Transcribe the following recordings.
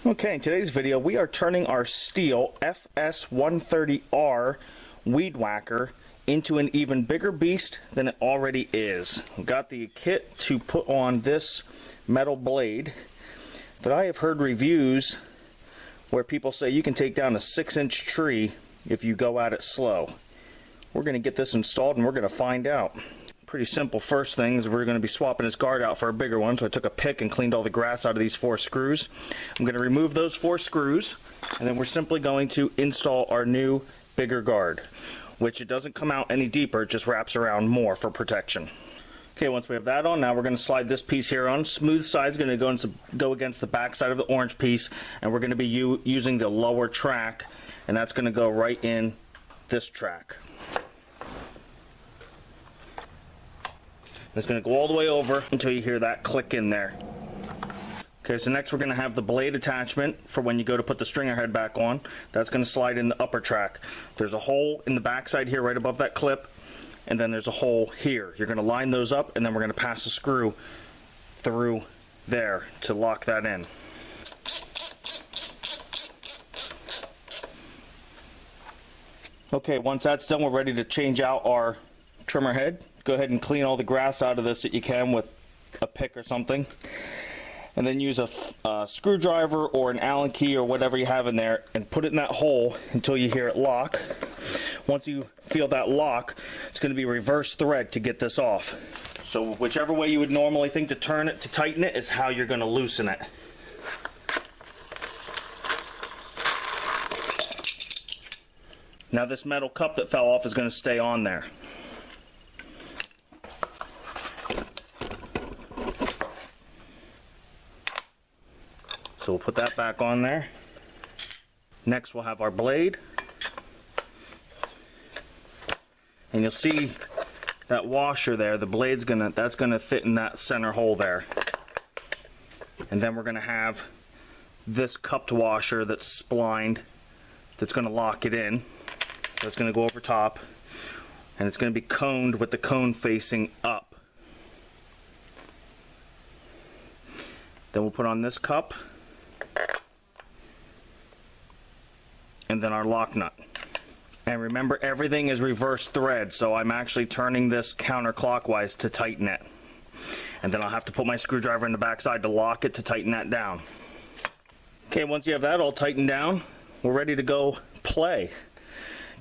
Okay, in today's video we are turning our Stihl FS130R weed whacker into an even bigger beast than it already is. We've got the kit to put on this metal blade that I have heard reviews where people say you can take down a 6-inch tree if you go at it slow. We're going to get this installed and we're going to find out. Pretty simple. First thing is we're going to be swapping this guard out for a bigger one, so I took a pick and cleaned all the grass out of these 4 screws. I'm going to remove those 4 screws, and then we're simply going to install our new bigger guard, which it doesn't come out any deeper, it just wraps around more for protection. Okay, once we have that on, now we're going to slide this piece here on. Smooth side's going to go against the back side of the orange piece, and we're going to be using the lower track, and that's going to go right in this track. It's going to go all the way over until you hear that click in there. Okay, so next we're going to have the blade attachment for when you go to put the stringer head back on. That's going to slide in the upper track. There's a hole in the back side here right above that clip, and then there's a hole here. You're going to line those up, and then we're going to pass a screw through there to lock that in. Okay, once that's done, we're ready to change out our trimmer head. Go ahead and clean all the grass out of this that you can with a pick or something, and then use a screwdriver or an Allen key or whatever you have in there and put it in that hole until you hear it lock. Once you feel that lock, it's going to be reverse thread to get this off. So whichever way you would normally think to turn it to tighten it is how you're going to loosen it. Now this metal cup that fell off is going to stay on there. So we'll put that back on there. Next we'll have our blade. And you'll see that washer there, the blade's that's gonna fit in that center hole there. And then we're gonna have this cupped washer that's splined that's gonna lock it in. So it's gonna go over top, and it's gonna be coned with the cone facing up. Then we'll put on this cup, and then our lock nut. And remember, everything is reverse thread, so I'm actually turning this counterclockwise to tighten it. And then I'll have to put my screwdriver in the backside to lock it to tighten that down. Okay, once you have that all tightened down, we're ready to go play.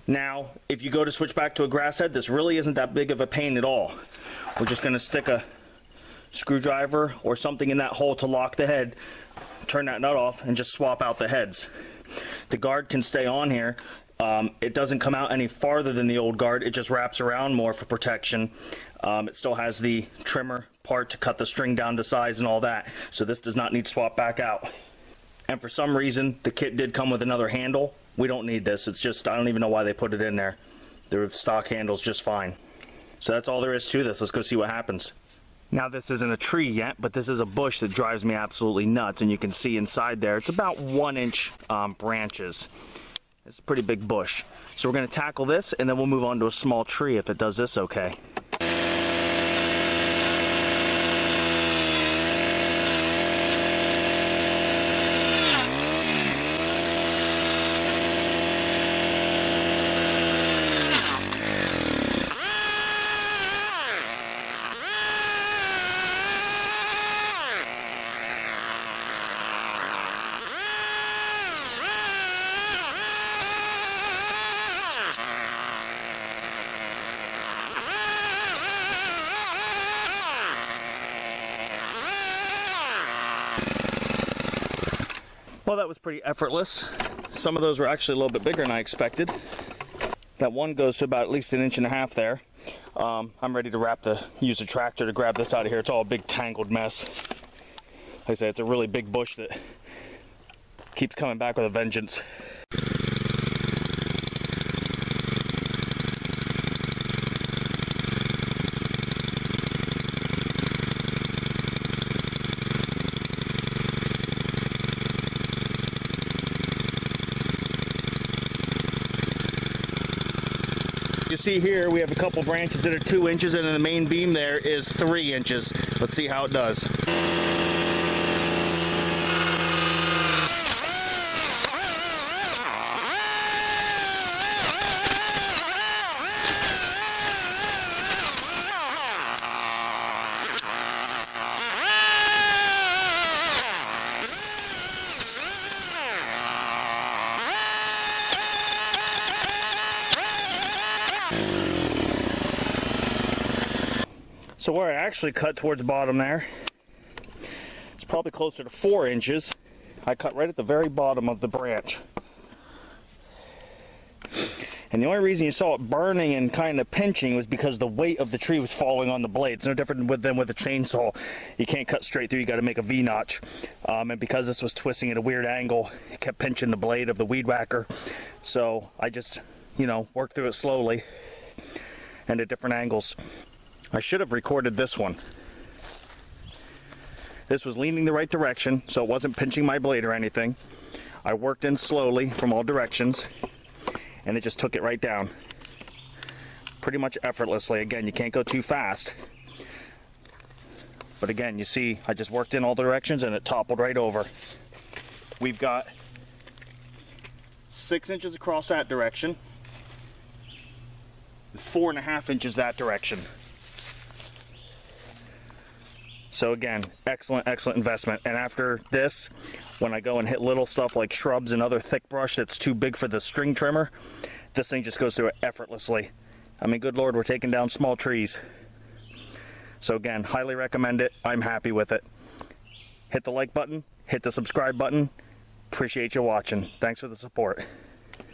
Now, if you go to switch back to a grass head, this really isn't that big of a pain at all. We're just going to stick a screwdriver or something in that hole to lock the head, turn that nut off, and just swap out the heads. The guard can stay on here. It doesn't come out any farther than the old guard, it just wraps around more for protection. It still has the trimmer part to cut the string down to size and all that, so this does not need to swap back out. And for some reason the kit did come with another handle. We don't need this. It's just, I don't even know why they put it in there. The stock handle's just fine. So that's all there is to this. Let's go see what happens. Now this isn't a tree yet, but this is a bush that drives me absolutely nuts, and you can see inside there it's about 1-inch branches. It's a pretty big bush. So we're going to tackle this, and then we'll move on to a small tree if it does this okay. Well, that was pretty effortless. Some of those were actually a little bit bigger than I expected. That one goes to about at least 1.5 inches there. I'm ready to use a tractor to grab this out of here. It's all a big tangled mess. Like I say, it's a really big bush that keeps coming back with a vengeance. You see here we have a couple branches that are 2 inches, and then the main beam there is 3 inches. Let's see how it does. where I actually cut towards the bottom there, it's probably closer to 4 inches. I cut right at the very bottom of the branch. And the only reason you saw it burning and kind of pinching was because the weight of the tree was falling on the blade. It's no different than with a chainsaw. You can't cut straight through, you got to make a V-notch. And because this was twisting at a weird angle, it kept pinching the blade of the weed whacker. So I just, you know, worked through it slowly and at different angles. I should have recorded this one. This was leaning the right direction, so it wasn't pinching my blade or anything. I worked in slowly from all directions, and it just took it right down. Pretty much effortlessly. Again, you can't go too fast. But again, you see, I just worked in all directions and it toppled right over. We've got 6 inches across that direction, and 4.5 inches that direction. So again, excellent, excellent investment. And after this, when I go and hit little stuff like shrubs and other thick brush that's too big for the string trimmer, this thing just goes through it effortlessly. I mean, good Lord, we're taking down small trees. So again, highly recommend it. I'm happy with it. Hit the like button, hit the subscribe button. Appreciate you watching. Thanks for the support.